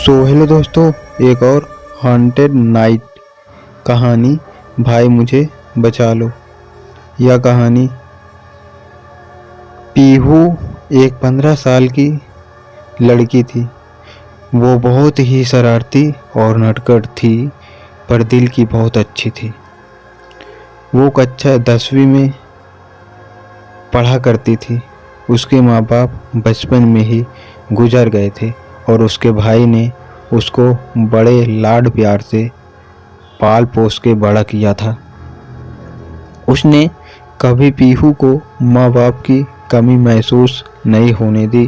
Hello दोस्तों, एक और हॉन्टेड नाइट कहानी भाई मुझे बचा लो। यह कहानी पीहू एक 15 साल की लड़की थी। वो बहुत ही शरारती और नटखट थी, पर दिल की बहुत अच्छी थी। वो कक्षा 10वीं में पढ़ा करती थी। उसके माँ बाप बचपन में ही गुजर गए थे और उसके भाई ने उसको बड़े लाड प्यार से पाल पोस के बड़ा किया था। उसने कभी पीहू को माँ बाप की कमी महसूस नहीं होने दी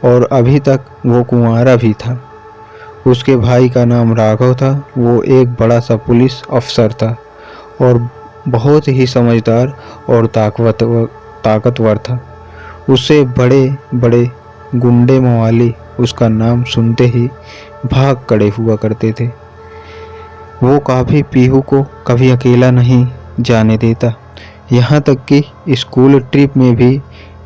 और अभी तक वो कुंवारा भी था। उसके भाई का नाम राघव था। वो एक बड़ा सा पुलिस अफसर था और बहुत ही समझदार और ताकतवर था। उससे बड़े बड़े गुंडे मवाली उसका नाम सुनते ही भाग खड़े हुआ करते थे। वो काफ़ी पीहू को कभी अकेला नहीं जाने देता, यहाँ तक कि स्कूल ट्रिप में भी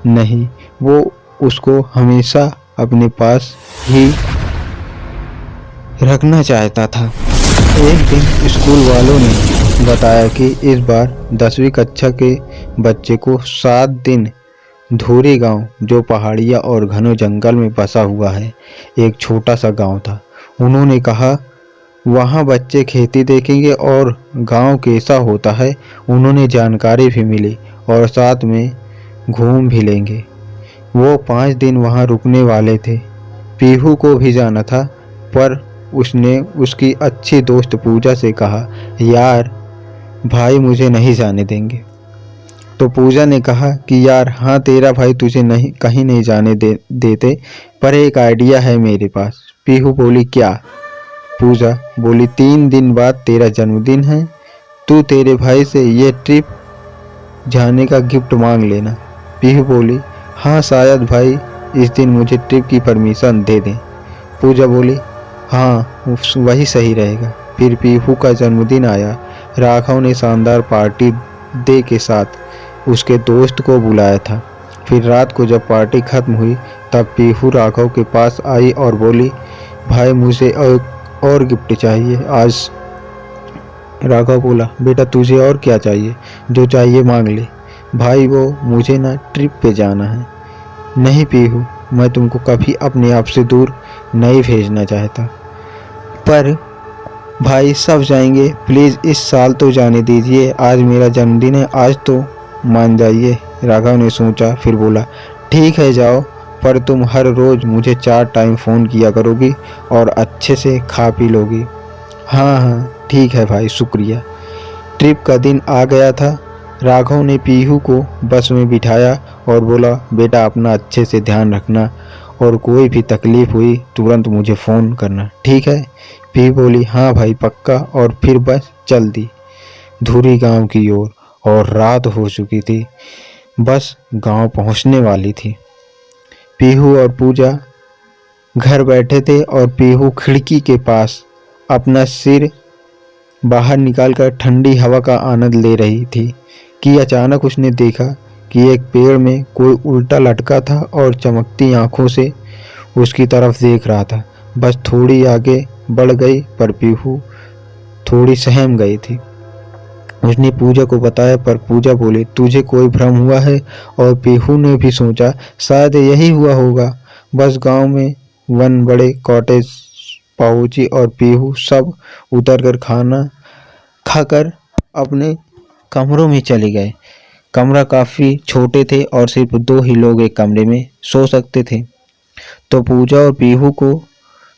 नहीं। वो उसको हमेशा अपने पास ही रखना चाहता था। एक दिन स्कूल वालों ने बताया कि इस बार 10वीं कक्षा के बच्चे को 7 दिन धूरी गांव, जो पहाड़ियाँ और घने जंगल में बसा हुआ है, एक छोटा सा गांव था। उन्होंने कहा वहाँ बच्चे खेती देखेंगे और गांव कैसा होता है उन्होंने जानकारी भी मिली और साथ में घूम भी लेंगे। वो 5 दिन वहाँ रुकने वाले थे। पीहू को भी जाना था, पर उसने उसकी अच्छी दोस्त पूजा से कहा, यार भाई मुझे नहीं जाने देंगे। तो पूजा ने कहा कि यार हाँ, तेरा भाई तुझे नहीं कहीं नहीं जाने देते, पर एक आइडिया है मेरे पास। पीहू बोली, क्या? पूजा बोली, 3 दिन बाद तेरा जन्मदिन है, तू तेरे भाई से ये ट्रिप जाने का गिफ्ट मांग लेना। पीहू बोली, हाँ शायद भाई इस दिन मुझे ट्रिप की परमिशन दे दें। पूजा बोली, हाँ वही सही रहेगा। फिर पीहू का जन्मदिन आया। राघव ने शानदार पार्टी दे के साथ उसके दोस्त को बुलाया था। फिर रात को जब पार्टी खत्म हुई तब पीहू राघव के पास आई और बोली, भाई मुझे और गिफ्ट चाहिए आज। राघव बोला, बेटा तुझे और क्या चाहिए, जो चाहिए मांग ले। भाई वो मुझे ना ट्रिप पे जाना है। नहीं पीहू, मैं तुमको कभी अपने आप से दूर नहीं भेजना चाहता, पर भाई सब जाएंगे, प्लीज़ इस साल तो जाने दीजिए, आज मेरा जन्मदिन है, आज तो मान जाइए। राघव ने सोचा, फिर बोला, ठीक है जाओ, पर तुम हर रोज़ मुझे 4 टाइम फ़ोन किया करोगी और अच्छे से खा पी लोगी। हाँ हाँ ठीक है भाई, शुक्रिया। ट्रिप का दिन आ गया था। राघव ने पीहू को बस में बिठाया और बोला, बेटा अपना अच्छे से ध्यान रखना और कोई भी तकलीफ़ हुई तुरंत मुझे फ़ोन करना, ठीक है? पीहू बोली, हाँ भाई पक्का। और फिर बस चल दी धुरी गांव की ओर और रात हो चुकी थी। बस गांव पहुंचने वाली थी। पीहू और पूजा घर बैठे थे और पीहू खिड़की के पास अपना सिर बाहर निकालकर ठंडी हवा का आनंद ले रही थी कि अचानक उसने देखा कि एक पेड़ में कोई उल्टा लटका था और चमकती आंखों से उसकी तरफ देख रहा था। बस थोड़ी आगे बढ़ गई, पर पीहू थोड़ी सहम गई थी। उसने पूजा को बताया, पर पूजा बोली, तुझे कोई भ्रम हुआ है। और पीहू ने भी सोचा शायद यही हुआ होगा। बस गांव में वन बड़े कॉटेज पहुंची और पीहू सब उतरकर खाना खाकर अपने कमरों में चले गए। कमरा काफ़ी छोटे थे और सिर्फ 2 ही लोग एक कमरे में सो सकते थे। तो पूजा और पीहू को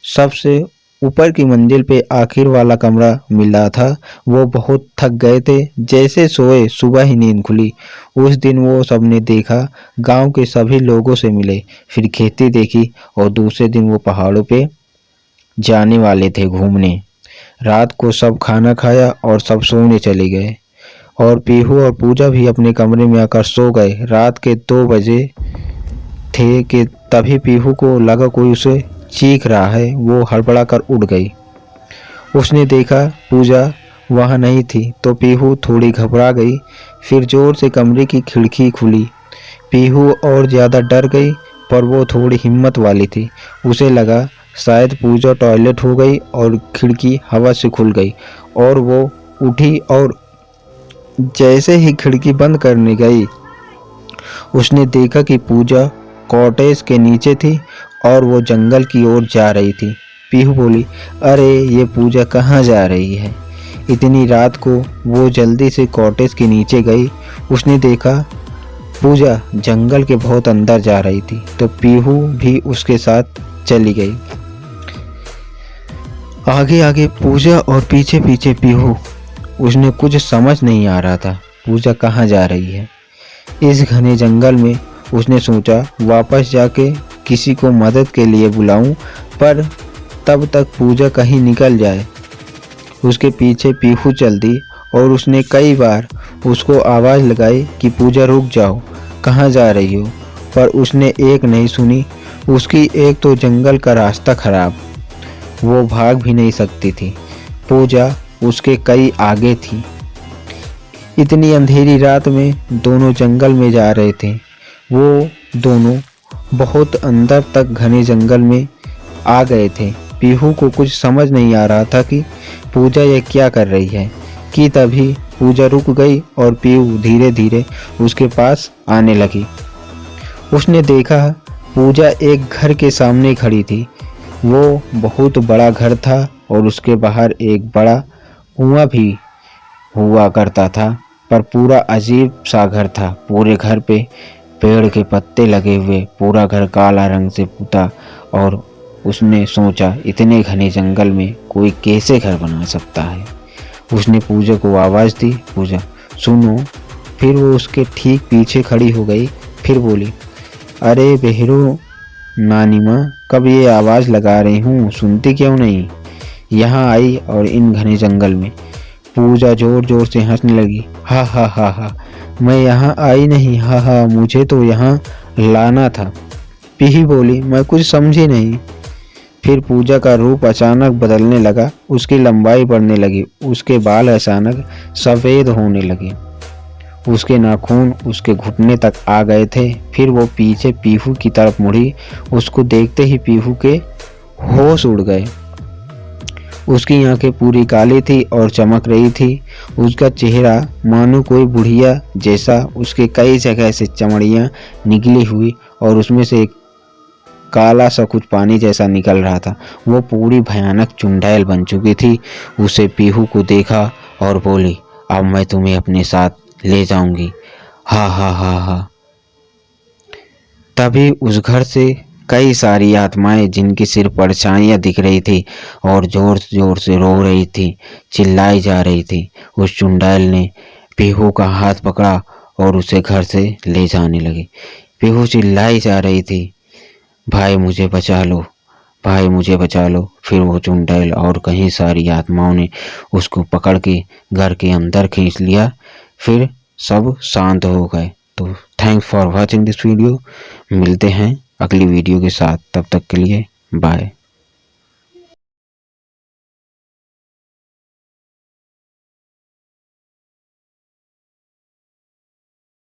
सबसे ऊपर की मंजिल पे आखिर वाला कमरा मिल रहा था। वो बहुत थक गए थे। जैसे सोए सुबह ही नींद खुली। उस दिन वो सबने देखा, गांव के सभी लोगों से मिले, फिर खेती देखी और दूसरे दिन वो पहाड़ों पे जाने वाले थे घूमने। रात को सब खाना खाया और सब सोने चले गए और पीहू और पूजा भी अपने कमरे में आकर सो गए। रात के 2 बजे थे कि तभी पीहू को लगा कोई उसे चीख रहा है। वो हड़बड़ा कर उठ गई। उसने देखा पूजा वहाँ नहीं थी तो पीहू थोड़ी घबरा गई। फिर जोर से कमरे की खिड़की खुली। पीहू और ज़्यादा डर गई, पर वो थोड़ी हिम्मत वाली थी। उसे लगा शायद पूजा टॉयलेट हो गई और खिड़की हवा से खुल गई और वो उठी और जैसे ही खिड़की बंद करने गई उसने देखा कि पूजा कॉटेज के नीचे थी और वो जंगल की ओर जा रही थी। पीहू बोली, अरे ये पूजा कहाँ जा रही है? इतनी रात को वो जल्दी से कॉटेज के नीचे गई। उसने देखा पूजा जंगल के बहुत अंदर जा रही थी तो पीहू भी उसके साथ चली गई। आगे आगे पूजा और पीछे पीछे पीहू। उसने कुछ समझ नहीं आ रहा था पूजा कहाँ जा रही है। इस घने जंगल में उसने सोचा वापस जाके किसी को मदद के लिए बुलाऊं, पर तब तक पूजा कहीं निकल जाए। उसके पीछे पीहू चल दी और उसने कई बार उसको आवाज़ लगाई कि पूजा रुक जाओ, कहाँ जा रही हो, पर उसने एक नहीं सुनी। उसकी एक तो जंगल का रास्ता खराब, वो भाग भी नहीं सकती थी। पूजा उसके कई आगे थी। इतनी अंधेरी रात में दोनों जंगल में जा रहे थे। वो दोनों बहुत अंदर तक घने जंगल में आ गए थे। पीहू को कुछ समझ नहीं आ रहा था कि पूजा ये क्या कर रही है कि तभी पूजा रुक गई और पीहू धीरे धीरे उसके पास आने लगी। उसने देखा पूजा एक घर के सामने खड़ी थी। वो बहुत बड़ा घर था और उसके बाहर एक बड़ा कुआं भी हुआ करता था, पर पूरा अजीब सा घर था। पूरे घर पे पेड़ के पत्ते लगे हुए, पूरा घर काला रंग से पुता। और उसने सोचा इतने घने जंगल में कोई कैसे घर बना सकता है। उसने पूजा को आवाज़ दी, पूजा सुनो। फिर वो उसके ठीक पीछे खड़ी हो गई। फिर बोली, अरे बहरो नानी माँ, कब ये आवाज़ लगा रही हूँ, सुनती क्यों नहीं? यहाँ आई और इन घने जंगल में। पूजा जोर जोर से हंसने लगी, हा हा हा हा, मैं यहाँ आई नहीं, हा हा, मुझे तो यहाँ लाना था। पीही बोली, मैं कुछ समझी नहीं। फिर पूजा का रूप अचानक बदलने लगा, उसकी लंबाई बढ़ने लगी, उसके बाल अचानक सफ़ेद होने लगे, उसके नाखून उसके घुटने तक आ गए थे। फिर वो पीछे पीहू की तरफ मुड़ी। उसको देखते ही पीहू के होश उड़ गए। उसकी आंखें पूरी काली थी और चमक रही थी। उसका चेहरा मानो कोई बुढ़िया जैसा, उसके कई जगह से चमड़ियाँ निकली हुई और उसमें से एक काला सा कुछ पानी जैसा निकल रहा था। वो पूरी भयानक चुड़ैल बन चुकी थी। उसे पीहू को देखा और बोली, अब मैं तुम्हें अपने साथ ले जाऊंगी, हा हा हा हा। तभी उस घर से कई सारी आत्माएं, जिनकी सिर्फ परछाइयां दिख रही थी और जोर जोर से रो रही थी, चिल्लाई जा रही थी। उस चुड़ैल ने पीहू का हाथ पकड़ा और उसे घर से ले जाने लगी। पीहू चिल्लाई जा रही थी, भाई मुझे बचा लो, भाई मुझे बचा लो। फिर वो चुड़ैल और कई सारी आत्माओं ने उसको पकड़ के घर के अंदर खींच लिया। फिर सब शांत हो गए। तो thanks for watching this video. मिलते हैं अगली वीडियो के साथ, तब तक के लिए बाय।